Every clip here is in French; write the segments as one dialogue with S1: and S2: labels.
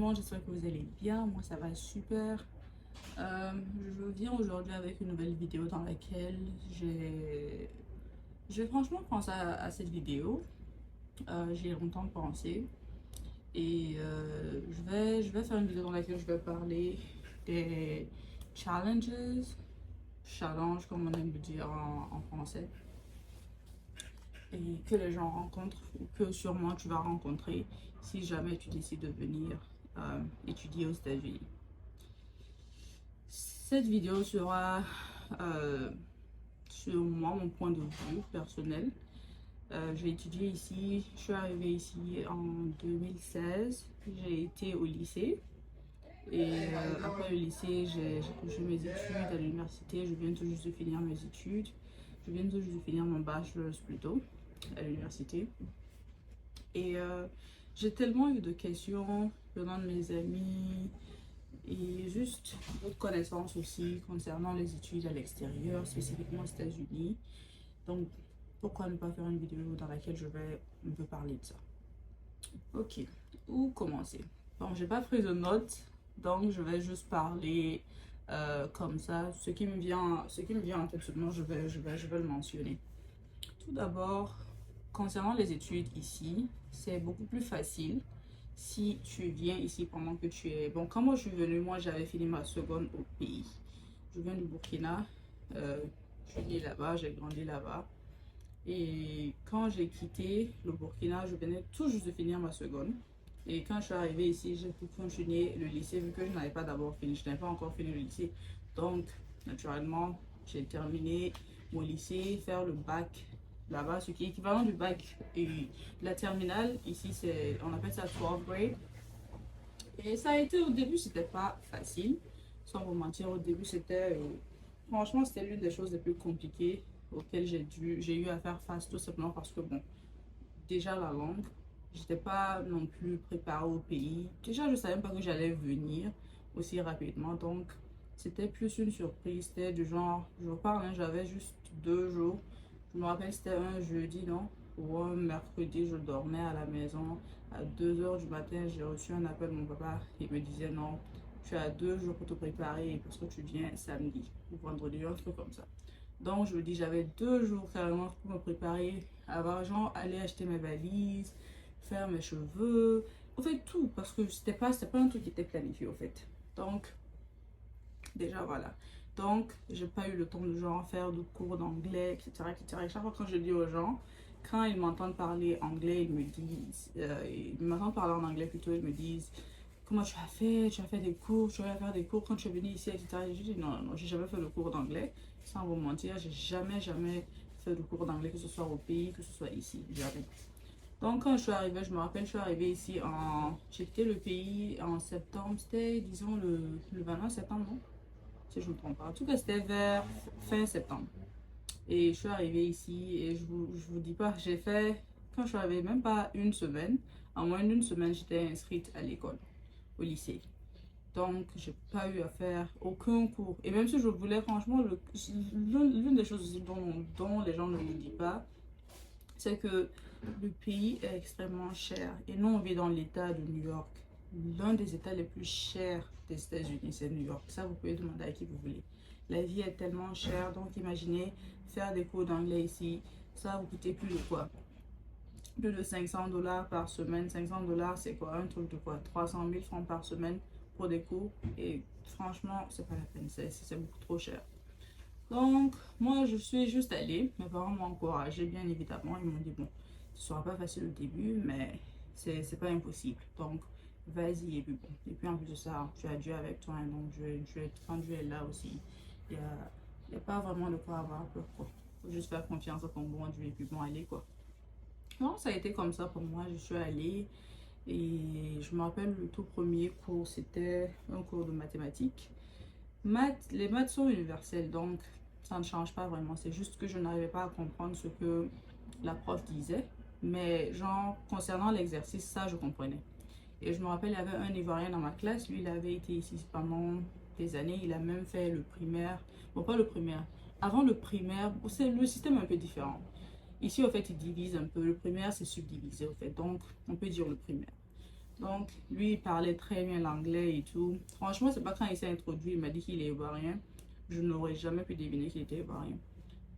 S1: monde, j'espère que vous allez bien. Moi, ça va super. Je viens aujourd'hui avec une nouvelle vidéo dans laquelle j'ai franchement pensé à cette vidéo. J'y ai longtemps pensé et je vais faire une vidéo dans laquelle je vais parler des challenges, challenge comme on aime le dire en français, et que les gens rencontrent ou que sûrement tu vas rencontrer si jamais tu décides de venir étudier aux États-Unis. Cette vidéo sera euh, sur moi, mon point de vue personnel. J'ai étudié ici, je suis arrivée ici en 2016. J'ai été au lycée et après le lycée, j'ai continué mes études à l'université. Je viens tout juste de finir mes études. Je viens tout juste de finir mon bachelor plutôt à l'université. Et j'ai tellement eu de questions venant de mes amis et juste d'autres connaissances aussi concernant les études à l'extérieur, spécifiquement aux États-Unis. Donc, pourquoi ne pas faire une vidéo dans laquelle je vais un peu parler de ça? Ok, où commencer? Bon, j'ai pas pris de notes, donc je vais juste parler comme ça. Ce qui me vient en tête seulement, je vais le mentionner. Tout d'abord, concernant les études ici, c'est beaucoup plus facile si tu viens ici pendant que tu es... Bon, quand moi je suis venue, moi j'avais fini ma seconde au pays. Je viens du Burkina, je suis née là-bas, j'ai grandi là-bas. Et quand j'ai quitté le Burkina, je venais tout juste de finir ma seconde. Et quand je suis arrivée ici, j'ai pu continuer le lycée vu que je n'avais pas d'abord fini, je n'avais pas encore fini le lycée. Donc, naturellement, j'ai terminé mon lycée, faire le bac là-bas, ce qui est équivalent du bac. Et la terminale, ici, on appelle ça 12th grade. Et ça a été au début, c'était pas facile. Sans vous mentir, au début, franchement, c'était l'une des choses les plus compliquées auxquelles j'ai eu à faire face, tout simplement parce que, bon, déjà la langue, j'étais pas non plus préparée au pays. Déjà, je savais même pas que j'allais venir aussi rapidement. Donc, c'était plus une surprise. C'était du genre, je vous parle, hein, j'avais juste 2 jours. Je me rappelle, c'était un jeudi, non? Ou un mercredi, je dormais à la maison. À 2 heures du matin, j'ai reçu un appel de mon papa. Il me disait non, tu as 2 jours pour te préparer parce que tu viens samedi ou vendredi, un truc comme ça. Donc, je me dis, j'avais 2 jours carrément pour me préparer, avoir genre aller acheter mes valises, faire mes cheveux, en fait tout, parce que c'était pas un truc qui était planifié au fait. Donc, déjà voilà. Donc, j'ai pas eu le temps de genre faire de cours d'anglais, etc., etc. Et chaque fois quand je dis aux gens, quand ils m'entendent parler anglais, ils m'entendent parler en anglais plutôt, ils me disent, comment tu as fait? Tu as fait des cours, tu vas faire des cours quand tu es venu ici, etc. Et je dis non, non, non, j'ai jamais fait de cours d'anglais. Sans vous mentir, j'ai jamais fait de cours d'anglais, que ce soit au pays, que ce soit ici, jamais. Donc quand je suis arrivée, je me rappelle, je suis arrivée ici j'ai quitté le pays en septembre, c'était disons le 29 septembre, non? Si je ne me trompe pas. En tout cas, c'était vers fin septembre. Et je suis arrivée ici et je vous dis pas, quand je suis arrivée, même pas une semaine, en moins d'une semaine, j'étais inscrite à l'école, au lycée. Donc, j'ai pas eu à faire aucun cours. Et même si je voulais, franchement, l'une des choses dont les gens ne me disent pas, c'est que le pays est extrêmement cher. Et nous, on vit dans l'état de New York. L'un des états les plus chers des États-Unis, c'est New York. Ça, vous pouvez demander à qui vous voulez. La vie est tellement chère. Donc, imaginez faire des cours d'anglais ici. Ça va vous coûter plus de quoi? Plus de 500 dollars par semaine. 500 dollars, c'est quoi? Un truc de quoi? 300 000 francs par semaine pour des cours. Et franchement, c'est pas la peine. C'est beaucoup trop cher. Donc, moi, je suis juste allée. Mes parents m'ont encouragée, bien évidemment. Ils m'ont dit, bon, ce sera pas facile au début, mais c'est pas impossible. Donc, vas-y. Et puis, bon. Et puis, en plus de ça, tu as Dieu avec toi. Hein, donc, quand Dieu est là aussi, il y a pas vraiment de quoi avoir peur, quoi. Faut juste faire confiance à ton bon Dieu et puis, bon, aller, quoi. Non, ça a été comme ça pour moi. Je suis allée et je me rappelle le tout premier cours, c'était un cours de mathématiques. Les maths sont universelles, donc ça ne change pas vraiment. C'est juste que je n'arrivais pas à comprendre ce que la prof disait. Mais genre, concernant l'exercice, ça, je comprenais. Et je me rappelle, il y avait un Ivoirien dans ma classe. Lui, il avait été ici pendant des années. Il a même fait le primaire. Bon, pas le primaire. Avant le primaire, c'est le système est un peu différent. Ici, au fait, ils divisent un peu. Le primaire, c'est subdivisé, au fait. Donc, on peut dire le primaire. Donc, lui, il parlait très bien l'anglais et tout. Franchement, c'est pas quand il s'est introduit, il m'a dit qu'il est ivoirien. Je n'aurais jamais pu deviner qu'il était ivoirien.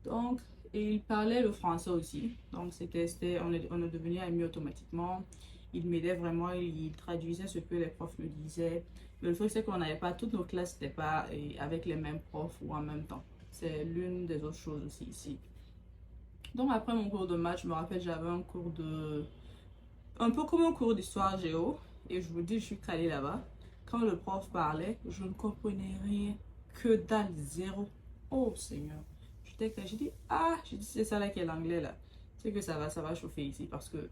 S1: Donc, et il parlait le français aussi. Donc, on est devenu amis automatiquement. Il m'aidait vraiment, il traduisait ce que les profs me disaient. Mais le truc, c'est qu'on n'avait pas, toutes nos classes n'étaient pas avec les mêmes profs ou en même temps. C'est l'une des autres choses aussi ici. Donc, après mon cours de maths, je me rappelle, j'avais un cours de un peu comme un cours d'histoire géo. Et je vous dis, je suis calée là-bas. Quand le prof parlait, je ne comprenais rien. Que dalle, zéro. Oh Seigneur. J'ai dit, ah, j'ai dit, c'est ça là qui est l'anglais là. C'est que ça va chauffer ici. Parce que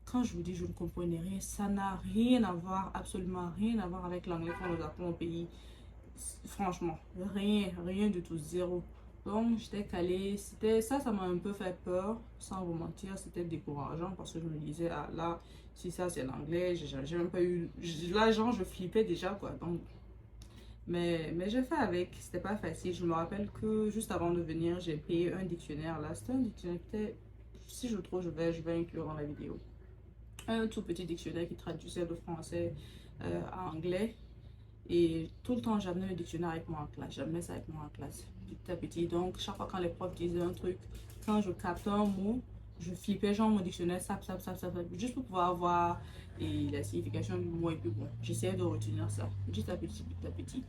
S1: quand je vous dis, je ne comprenais rien, ça n'a rien à voir, absolument rien à voir avec l'anglais qu'on nous apprend au pays. Franchement, rien du tout, zéro. Donc, j'étais calée. Ça m'a un peu fait peur, sans vous mentir. C'était décourageant parce que je me disais, ah là, si ça c'est l'anglais, j'ai même pas eu. Là, genre, je flippais déjà, quoi. Donc, mais j'ai fait avec. C'était pas facile. Je me rappelle que juste avant de venir, j'ai payé un dictionnaire. Là, c'était un dictionnaire, peut-être. Si je trouve, je vais inclure dans la vidéo. Un tout petit dictionnaire qui traduisait de français à anglais. Et tout le temps, j'amenais le dictionnaire avec moi en classe. J'amenais ça avec moi en classe, petit à petit. Donc, chaque fois quand les profs disaient un truc, quand je captais un mot, je flippais genre mon dictionnaire, juste pour pouvoir voir la signification du mot. Et puis bon, j'essayais de retenir ça, petit à petit, petit à petit.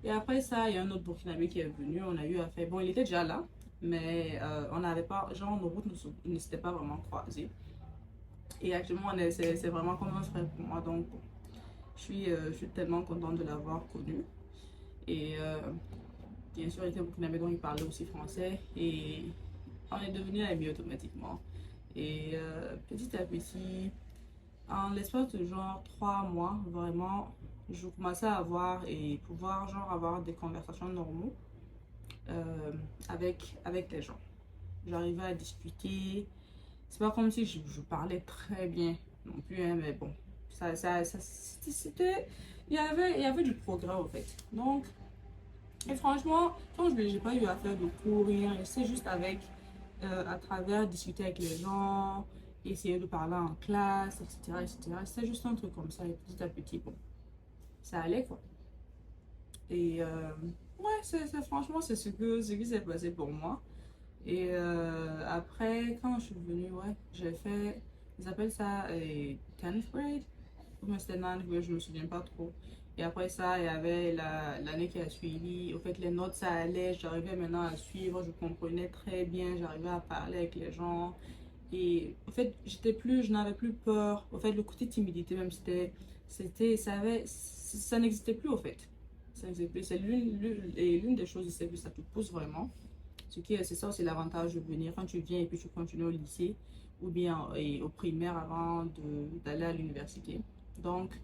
S1: Et après ça, il y a un autre Burkinabé qui est venu. On a eu affaire. Bon, il était déjà là, mais on n'avait pas, genre, nos routes ne s'étaient pas vraiment croisées. Et actuellement, c'est vraiment comme un frère pour moi. Donc, je suis tellement contente de l'avoir connu. Et bien sûr, il était burkinabé, donc il parlait aussi français. Et on est devenus amis automatiquement. Et petit à petit, en l'espace de genre 3 mois, vraiment, je commençais à avoir et pouvoir genre avoir des conversations normaux avec les gens. J'arrivais à discuter. C'est pas comme si je parlais très bien non plus, hein, mais bon, c'était, il y avait du progrès au fait. Donc, et franchement, quand je n'ai pas eu à faire de cours, rien, c'est juste avec, à travers discuter avec les gens, essayer de parler en classe, etc., etc. C'est juste un truc comme ça, et petit à petit, bon, ça allait quoi. Et ouais, franchement, ce qui s'est passé pour moi. Et après, quand je suis venue, ouais, j'ai fait, ils appellent ça 10th grade, ou bien c'était 9th grade, je me souviens pas trop. Et après ça, il y avait l'année qui a suivi. Au fait, les notes, ça allait, j'arrivais maintenant à suivre, je comprenais très bien, j'arrivais à parler avec les gens. Et au fait, je n'avais plus peur. Au fait, le côté timidité même, ça n'existait plus au fait. Ça n'existait plus. C'est l'une des choses, c'est que ça te pousse vraiment. C'est ça aussi l'avantage de venir quand tu viens et puis tu continues au lycée ou bien au primaire avant d'aller à l'université. Donc,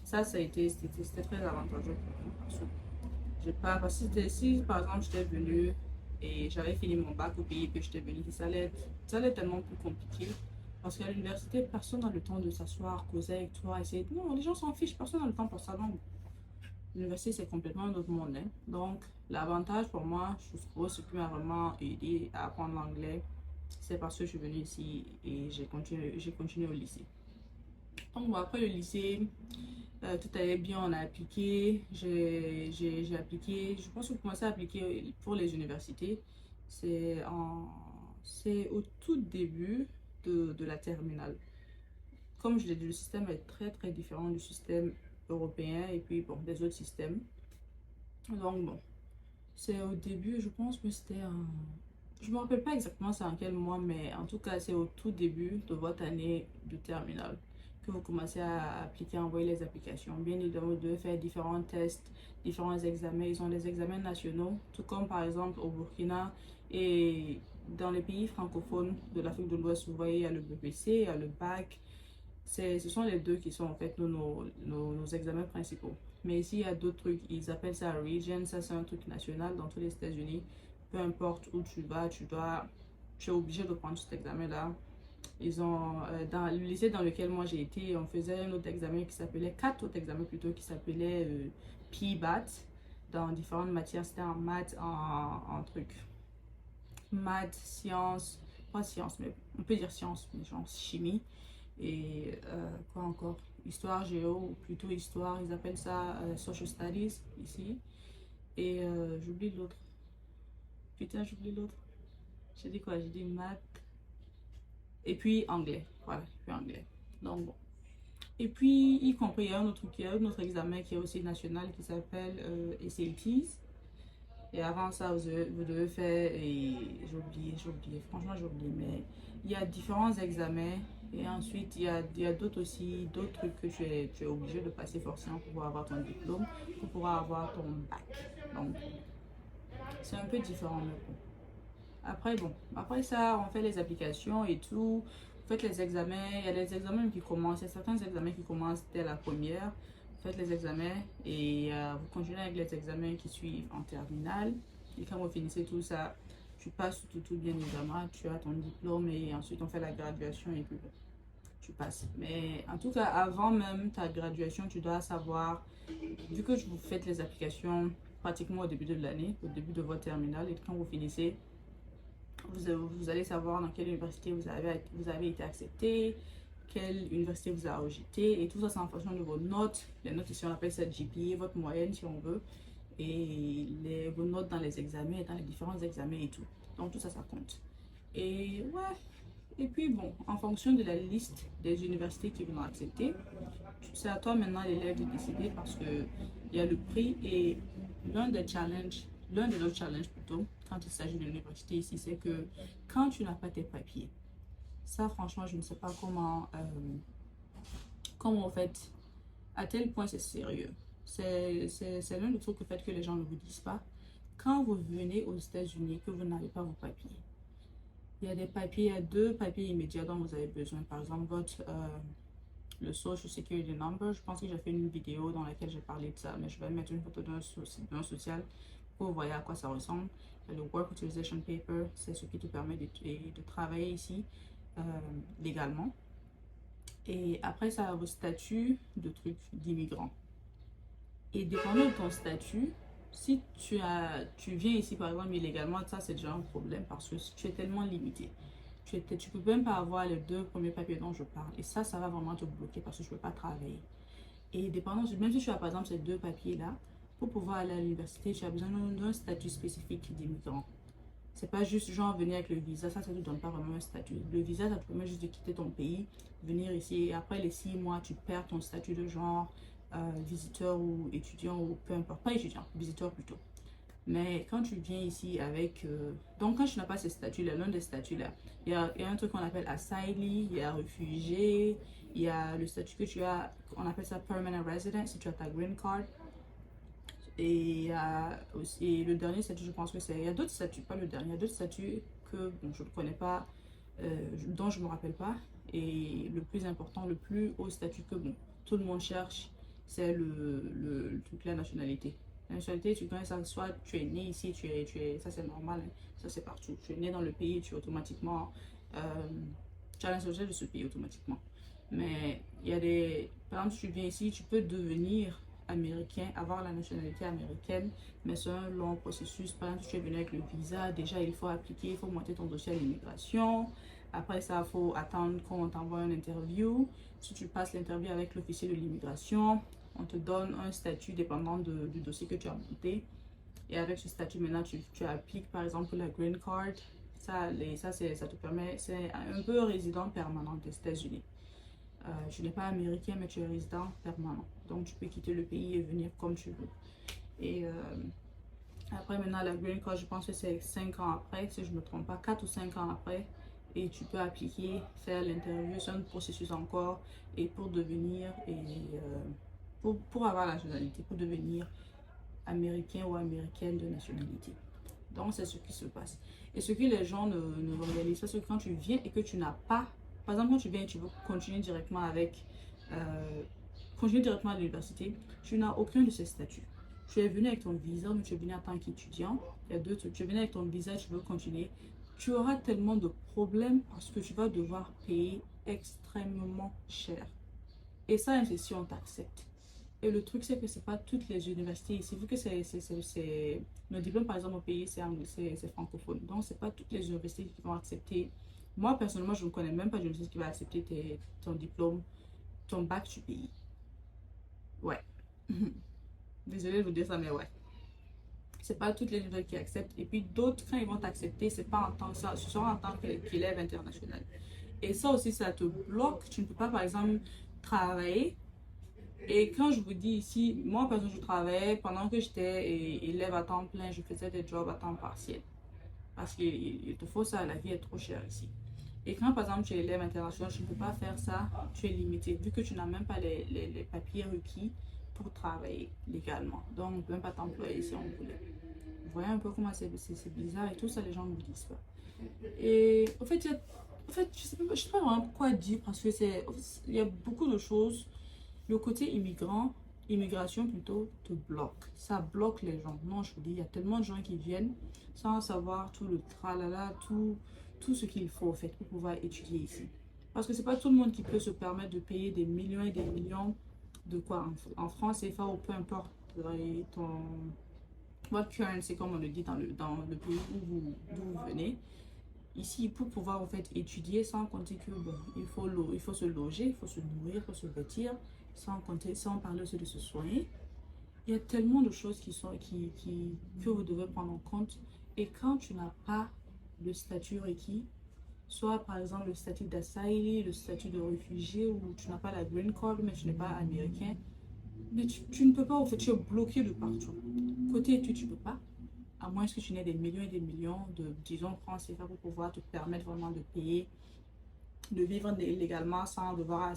S1: c'était très avantageux pour moi. Parce que si par exemple j'étais venue et j'avais fini mon bac au pays et que j'étais venue, ça allait être tellement plus compliqué. Parce qu'à l'université, personne n'a le temps de s'asseoir, causer avec toi, essayer. Non, les gens s'en fichent, personne n'a le temps pour ça. Donc, l'université, c'est complètement un autre monde, hein. Donc, l'avantage pour moi, je trouve, ce qui m'a vraiment aidé à apprendre l'anglais, c'est parce que je suis venue ici et j'ai continué au lycée. Donc, bon, après le lycée, tout allait bien, on a appliqué. J'ai appliqué, je pense que j'ai commencé à appliquer pour les universités. C'est en, c'est au tout début de la terminale. Comme je l'ai dit, le système est très très différent du système européen et puis bon, des autres systèmes. Donc bon, c'est au début, je pense que c'était en... Je me rappelle pas exactement c'est en quel mois, mais en tout cas, c'est au tout début de votre année de terminale que vous commencez à appliquer, à envoyer les applications. Bien évidemment, vous devez faire différents tests, différents examens. Ils ont des examens nationaux, tout comme par exemple au Burkina et dans les pays francophones de l'Afrique de l'Ouest, vous voyez, il y a le BPC, il y a le bac. Ce sont les deux qui sont en fait nos examens principaux. Mais ici, il y a d'autres trucs. Ils appellent ça Region. Ça, c'est un truc national dans tous les États-Unis. Peu importe où tu vas, tu es obligé de prendre cet examen-là. Ils ont, dans le lycée dans lequel moi j'ai été, on faisait un autre examen qui s'appelait, 4 autres examens plutôt, qui s'appelaient PBAT dans différentes matières. C'était en maths, en truc. Maths, sciences, pas sciences, mais on peut dire sciences, mais genre chimie. Et quoi encore? histoire géo, ou plutôt histoire, ils appellent ça social studies ici. Et j'oublie l'autre. Putain, j'oublie l'autre. J'ai dit quoi? J'ai dit maths. Et puis anglais. Voilà, puis anglais. Donc bon. Et puis, y compris, il y a un autre examen qui est aussi national qui s'appelle SATs. Et avant ça, vous devez faire, et j'ai oublié, franchement j'ai oublié, mais il y a différents examens. Et ensuite, il y a d'autres aussi, d'autres trucs que tu es obligé de passer forcément pour pouvoir avoir ton diplôme, pour pouvoir avoir ton bac. Donc, c'est un peu différent. Mais bon. Après, bon, après ça, on fait les applications et tout. Vous faites les examens. Il y a des examens qui commencent. Il y a certains examens qui commencent dès la première. Vous faites les examens et vous continuez avec les examens qui suivent en terminale. Et quand vous finissez tout ça, tu passes tout bien évidemment. Tu as ton diplôme et ensuite on fait la graduation et puis bon, tu passes. Mais en tout cas, avant même ta graduation, tu dois savoir, vu que vous faites les applications pratiquement au début de l'année, au début de votre terminale, et quand vous finissez, vous allez savoir dans quelle université vous avez été accepté, quelle université vous a rejeté, et tout ça c'est en fonction de vos notes. Les notes ici on appelle ça GPA, votre moyenne si on veut, et vos notes dans les examens, dans les différents examens et tout. Donc tout ça, ça compte. Et ouais, et puis bon, en fonction de la liste des universités qui vont accepter, c'est à toi maintenant l'élève de décider parce que il y a le prix et l'un des challenges, l'un de nos challenges plutôt, quand il s'agit de l'université ici, c'est que quand tu n'as pas tes papiers, ça franchement, je ne sais pas comment en fait, à tel point c'est sérieux. C'est l'un des trucs que les gens ne vous disent pas. Quand vous venez aux États-Unis, que vous n'avez pas vos papiers, il y a des papiers, il y a deux papiers immédiats dont vous avez besoin. Par exemple, le Social Security Number. Je pense que j'ai fait une vidéo dans laquelle j'ai parlé de ça, mais je vais mettre une photo d'un social pour voir à quoi ça ressemble. Le Work Authorization Paper, c'est ce qui te permet de travailler ici légalement. Et après, ça a vos statuts de trucs d'immigrant. Et dépendant de ton statut, si tu viens ici par exemple illégalement, ça c'est déjà un problème parce que tu es tellement limité. Tu peux même pas avoir les deux premiers papiers dont je parle. Et ça va vraiment te bloquer parce que je peux pas travailler. Et dépendant, même si tu as par exemple ces deux papiers-là, pour pouvoir aller à l'université, tu as besoin d'un statut spécifique d'immigrant. C'est pas juste genre venir avec le visa, ça ne te donne pas vraiment un statut. Le visa, ça te permet juste de quitter ton pays, venir ici. Et après les 6 mois, tu perds ton statut de genre visiteur ou étudiant ou peu importe. Pas étudiant, visiteur plutôt. Mais quand tu viens ici avec... donc quand tu n'as pas ces statuts-là, l'un des statuts-là, il y a un truc qu'on appelle asylee, il y a réfugié, il y a le statut que tu as, on appelle ça permanent resident, si tu as ta green card. Et aussi le dernier statut, je pense que c'est... Il y a d'autres statuts, pas le dernier, il y a d'autres statuts que bon, je ne connais pas, dont je ne me rappelle pas. Et le plus important, le plus haut statut que bon, tout le monde cherche, c'est le truc, la nationalité. La nationalité, tu connais ça, soit tu es né ici, ça c'est normal, hein, ça c'est partout. Tu es né dans le pays, tu es automatiquement, tu as la nationalité de ce pays automatiquement. Mais il y a des, par exemple, si tu viens ici, tu peux devenir américain, avoir la nationalité américaine, mais c'est un long processus. Par exemple, si tu es venu avec le visa, déjà il faut appliquer, il faut monter ton dossier à l'immigration. Après ça, il faut attendre qu'on t'envoie une interview. Si tu passes l'interview avec l'officier de l'immigration, on te donne un statut dépendant du dossier que tu as monté. Et avec ce statut, maintenant, tu appliques par exemple la green card. Ça te permet, c'est un peu résident permanent des États-Unis. Tu n'es pas américain, mais tu es résident permanent. Donc, tu peux quitter le pays et venir comme tu veux. Et après, maintenant, la green card, je pense que c'est 5 ans après, si je ne me trompe pas, 4 ou 5 ans après. Et tu peux appliquer, faire l'interview, c'est un processus encore. Et pour devenir, pour avoir la nationalité, pour devenir américain ou américaine de nationalité. Donc, c'est ce qui se passe. Et ce que les gens ne réalisent pas, c'est que quand tu viens et que tu n'as pas, par exemple, quand tu viens et tu veux continuer directement à l'université, tu n'as aucun de ces statuts. Tu es venu avec ton visa, mais tu es venu en tant qu'étudiant. Il y a deux trucs. Tu es venu avec ton visa, tu veux continuer. Tu auras tellement de problèmes parce que tu vas devoir payer extrêmement cher. Et ça, c'est si on t'accepte. Et le truc, c'est que c'est pas toutes les universités ici, vu que nos diplômes, par exemple, au pays, c'est francophone. Donc, c'est pas toutes les universités qui vont accepter. Moi, personnellement, je ne connais même pas d'université qui va accepter ton diplôme ton bac, tu payes. Ouais. Désolée de vous dire ça, mais ouais. C'est pas toutes les universités qui acceptent. Et puis d'autres, quand ils vont t'accepter, c'est pas en tant que ça, ce sera en tant qu'élève international. Et ça aussi, ça te bloque. Tu ne peux pas, par exemple, travailler. Et quand je vous dis ici, moi, par exemple, je travaillais pendant que j'étais élève à temps plein, je faisais des jobs à temps partiel. Parce qu'il te faut ça, la vie est trop chère ici. Et quand, par exemple, tu es élève international, tu ne peux pas faire ça, tu es limité, vu que tu n'as même pas les papiers requis pour travailler légalement. Donc, on ne peut même pas t'employer si on voulait. Vous voyez un peu comment c'est bizarre et tout ça, les gens ne vous disent pas. Et en fait, je sais pas vraiment quoi dire parce que il y a beaucoup de choses. Le côté immigration plutôt, te bloque. Ça bloque les gens. Non, je vous dis, il y a tellement de gens qui viennent sans savoir tout le tralala, tout ce qu'il faut en fait pour pouvoir étudier ici. Parce que c'est pas tout le monde qui peut se permettre de payer des millions et des millions de quoi en France, CFA ou peu importe ton what currency comme on le dit dans le pays d'où vous venez. Ici, pour pouvoir en fait étudier, sans compter que bon, il faut se loger, il faut se nourrir, il faut se vêtir, sans compter, sans parler aussi de se soigner. Il y a tellement de choses que vous devez prendre en compte. Et quand tu n'as pas le statut requis, soit par exemple le statut d'asylum, le statut de réfugié, ou tu n'as pas la green card, mais tu n'es pas américain, mais tu ne peux pas, en fait, tu es bloqué de partout. Côté études, tu ne peux pas à moins que tu n'aies des millions et des millions de, disons, francs CFA pour pouvoir te permettre vraiment de payer, de vivre légalement sans devoir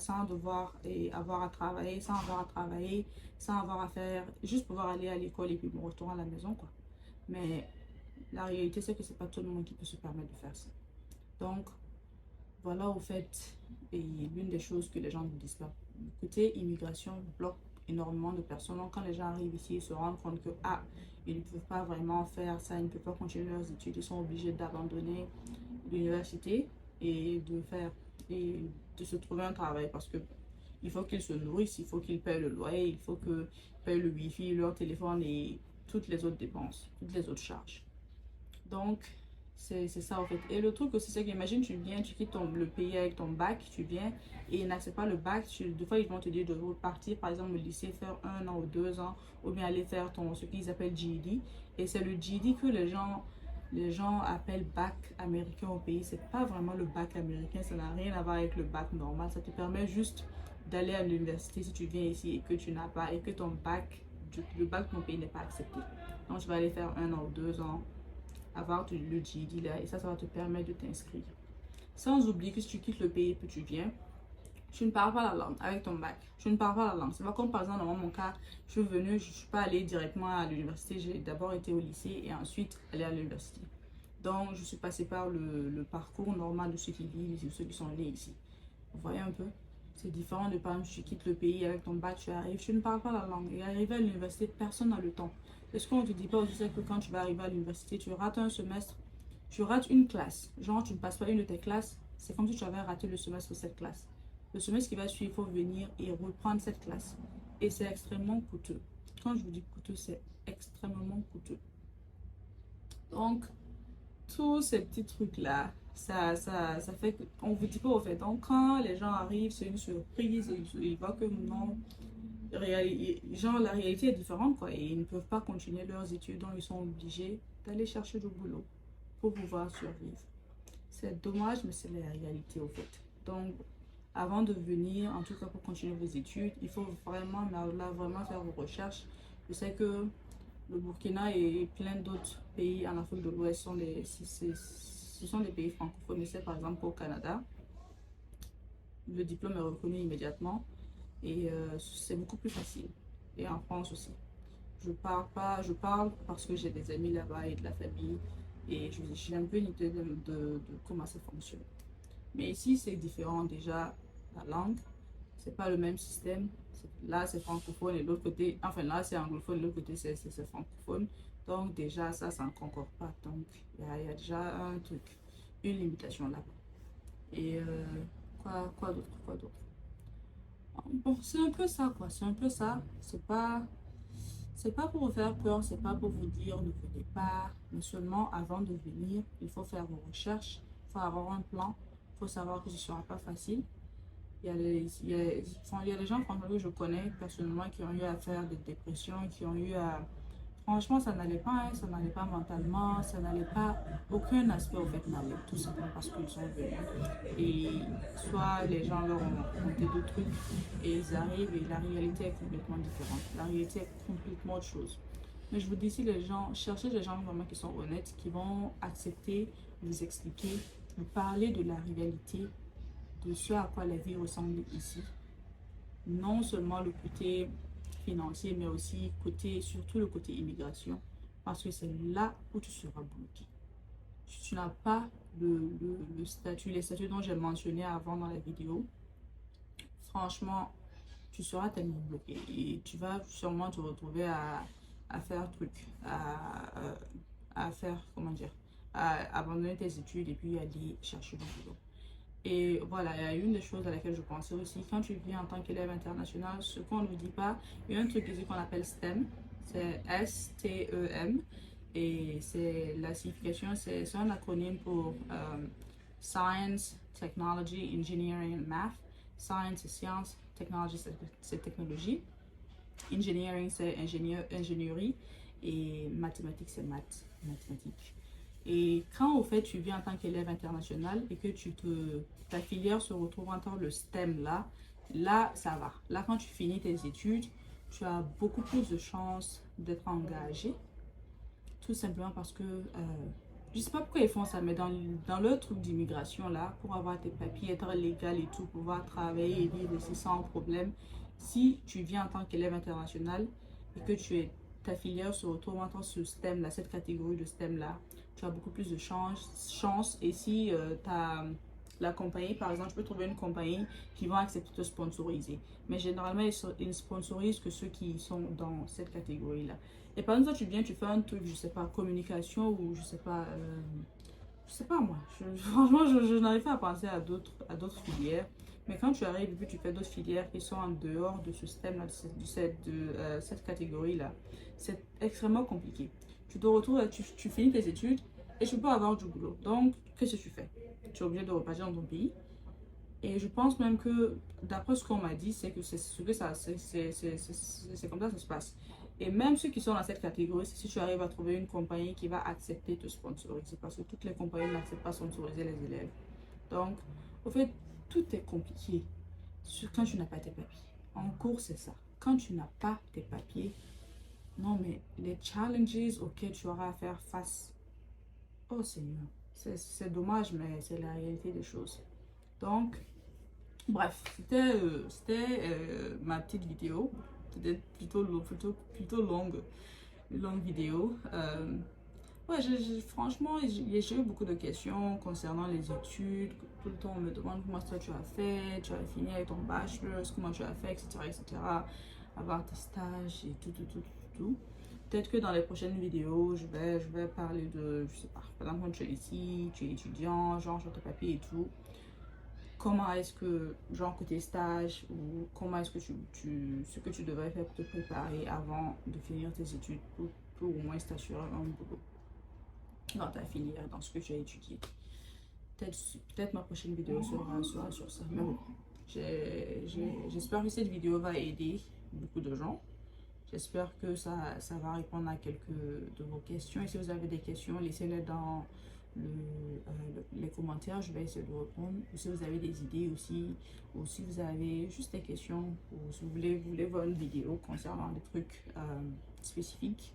S1: avoir à travailler, sans avoir à faire, juste pouvoir aller à l'école et puis bon, retourner à la maison, quoi. Mais la réalité, c'est que c'est pas tout le monde qui peut se permettre de faire ça. Donc, voilà, au fait, et l'une des choses que les gens ne disent pas. Côté immigration bloque énormément de personnes. Donc, quand les gens arrivent ici, ils se rendent compte que, ah, ils ne peuvent pas vraiment faire ça, ils ne peuvent pas continuer leurs études, ils sont obligés d'abandonner l'université et et de se trouver un travail parce que il faut qu'ils se nourrissent, il faut qu'ils payent le loyer, il faut qu'ils payent le wifi, leur téléphone et toutes les autres dépenses, toutes les autres charges. Donc, c'est ça en fait. Et le truc aussi, c'est qu'imagine, tu viens, tu quittes le pays avec ton bac, tu viens et ils n'acceptent pas le bac. Des fois, ils vont te dire de repartir, par exemple, au lycée, faire 1 an ou 2 ans, ou bien aller faire ce qu'ils appellent GED. Et c'est le GED que les gens appellent bac américain au pays. C'est pas vraiment le bac américain, ça n'a rien à voir avec le bac normal. Ça te permet juste d'aller à l'université si tu viens ici et que tu n'as pas, et que le bac de ton pays n'est pas accepté. Donc, tu vas aller faire 1 an ou 2 ans avoir le GED là et ça va te permettre de t'inscrire. Sans oublier que si tu quittes le pays et que tu viens, tu ne parles pas la langue avec ton bac. Tu ne parles pas la langue. C'est pas comme par exemple dans mon cas, je suis venue, je ne suis pas allée directement à l'université. J'ai d'abord été au lycée et ensuite allée à l'université. Donc je suis passée par le parcours normal de ceux qui vivent, de ceux qui sont nés ici. Vous voyez un peu? C'est différent de par exemple, tu quittes le pays avec ton bac, tu arrives, tu ne parles pas la langue. Et arriver à l'université, personne n'a le temps. Et ce qu'on ne te dit pas aussi, c'est que quand tu vas arriver à l'université, tu rates un semestre, tu rates une classe. Genre, tu ne passes pas une de tes classes, c'est comme si tu avais raté le semestre de cette classe. Le semestre qui va suivre, il faut venir et reprendre cette classe. Et c'est extrêmement coûteux. Quand je vous dis coûteux, c'est extrêmement coûteux. Donc, tous ces petits trucs-là, ça fait qu'on ne vous dit pas au fait. Donc, quand les gens arrivent, c'est une surprise, ils voient que non, genre, la réalité est différente, quoi. Et ils ne peuvent pas continuer leurs études, donc ils sont obligés d'aller chercher du boulot pour pouvoir survivre. C'est dommage, mais c'est la réalité, au fait. Donc, avant de venir, en tout cas pour continuer vos études, il faut vraiment, là, vraiment faire vos recherches. Je sais que le Burkina et plein d'autres pays en Afrique de l'Ouest ce sont des pays francophones. C'est par exemple au Canada, le diplôme est reconnu immédiatement et c'est beaucoup plus facile. Et en France aussi. Je parle parce que j'ai des amis là-bas et de la famille et j'ai un peu une idée de comment ça fonctionne. Mais ici, c'est différent déjà. La langue, c'est pas le même système. Là, c'est francophone et l'autre côté, enfin là, c'est anglophone, l'autre côté, c'est francophone. Donc, déjà, ça ne concorde pas. Donc, il y a déjà un truc, une limitation là. Et quoi d'autre, quoi d'autre? Bon, c'est un peu ça, quoi. C'est un peu ça. C'est pas pour vous faire peur, c'est pas pour vous dire ne venez pas, mais seulement avant de venir, il faut faire vos recherches, il faut avoir un plan, il faut savoir que ce ne sera pas facile. Enfin, il y a des gens franchement, que je connais personnellement qui ont eu à faire des dépressions, qui ont eu à... Franchement, ça n'allait pas, hein, ça n'allait pas mentalement, ça n'allait pas, aucun aspect au fait n'allait, tout simplement parce qu'ils sont venus. Et soit les gens leur ont monté d'autres trucs et ils arrivent et la réalité est complètement différente. La réalité est complètement autre chose. Mais je vous dis, si les gens, cherchez des gens vraiment qui sont honnêtes, qui vont accepter, vous expliquer, vous parler de la réalité, de ce à quoi la vie ressemble ici. Non seulement le côté financier, mais aussi surtout le côté immigration, parce que c'est là où tu seras bloqué. Si tu n'as pas le statut, les statuts dont j'ai mentionné avant dans la vidéo, franchement, tu seras tellement bloqué et tu vas sûrement te retrouver à faire truc, à faire, comment dire, à abandonner tes études et puis aller chercher du boulot. Et voilà, il y a une des choses à laquelle je pensais aussi, quand tu vis en tant qu'élève international, ce qu'on ne vous dit pas, il y a un truc ici qu'on appelle STEM, c'est S-T-E-M, et c'est la signification, c'est un acronyme pour Science, Technology, Engineering and Math. Science, c'est science, technology, c'est technologie, engineering, c'est ingénierie, et mathématiques, c'est mathématiques. Et quand au fait tu viens en tant qu'élève international et que ta filière se retrouve en tant que le STEM là ça va. Là quand tu finis tes études, tu as beaucoup plus de chances d'être engagé. Tout simplement parce que, je sais pas pourquoi ils font ça, mais dans le truc d'immigration là, pour avoir tes papiers, être légal et tout, pouvoir travailler et vivre ici sans problème, si tu viens en tant qu'élève international et que ta filière se retrouve en tant que ce STEM là, cette catégorie de STEM là, tu as beaucoup plus de chance. Et si la compagnie, par exemple, tu peux trouver une compagnie qui va accepter de te sponsoriser. Mais généralement, ils sponsorisent que ceux qui sont dans cette catégorie-là. Et par exemple, tu viens, tu fais un truc, je sais pas, communication ou je sais pas moi. Franchement, je n'arrive pas à penser à d'autres filières. Mais quand tu arrives et puis tu fais d'autres filières qui sont en dehors de ce système-là, de cette catégorie-là, c'est extrêmement compliqué. Tu te retrouves, tu finis tes études et tu peux avoir du boulot. Donc, qu'est-ce que tu fais? Tu es obligé de repartir dans ton pays. Et je pense même que, d'après ce qu'on m'a dit, c'est que c'est comme ça que ça se passe. Et même ceux qui sont dans cette catégorie, si tu arrives à trouver une compagnie qui va accepter de te sponsoriser, parce que toutes les compagnies n'acceptent pas de sponsoriser les élèves. Donc, au fait, tout est compliqué quand tu n'as pas tes papiers. En cours, c'est ça. Quand tu n'as pas tes papiers, non, mais les challenges auxquels tu auras à faire face, oh Seigneur, c'est dommage, mais c'est la réalité des choses. Donc, bref, c'était ma petite vidéo. C'était plutôt longue vidéo. Ouais, franchement, j'ai eu beaucoup de questions concernant les études. Tout le temps, on me demande comment ça tu as fait, tu as fini avec ton bachelor, comment tu as fait, etc. Avoir tes stages et tout. Peut-être que dans les prochaines vidéos, je vais parler de, je sais pas, par exemple, quand tu es ici, tu es étudiant, genre, sur tes papiers et tout. Comment est-ce que, genre côté stage, ou comment est-ce que ce que tu devrais faire pour te préparer avant de finir tes études pour au moins t'assurer un boulot dans ta filière, dans ce que tu as étudié. Peut-être ma prochaine vidéo sera sur ça. Mais bon, j'espère que cette vidéo va aider beaucoup de gens. J'espère que ça va répondre à quelques de vos questions. Et si vous avez des questions, laissez-les dans les commentaires. Je vais essayer de répondre. Ou si vous avez des idées aussi, ou si vous avez juste des questions, ou si vous voulez voir une vidéo concernant des trucs spécifiques,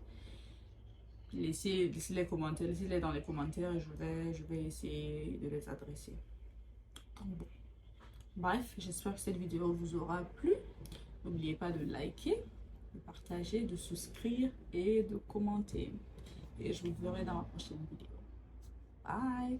S1: laissez les commentaires, laissez-les dans les commentaires et je vais essayer de les adresser. Donc bon. Bref, j'espère que cette vidéo vous aura plu. N'oubliez pas de liker, de partager, de souscrire et de commenter. Et je vous verrai dans la prochaine vidéo. Bye!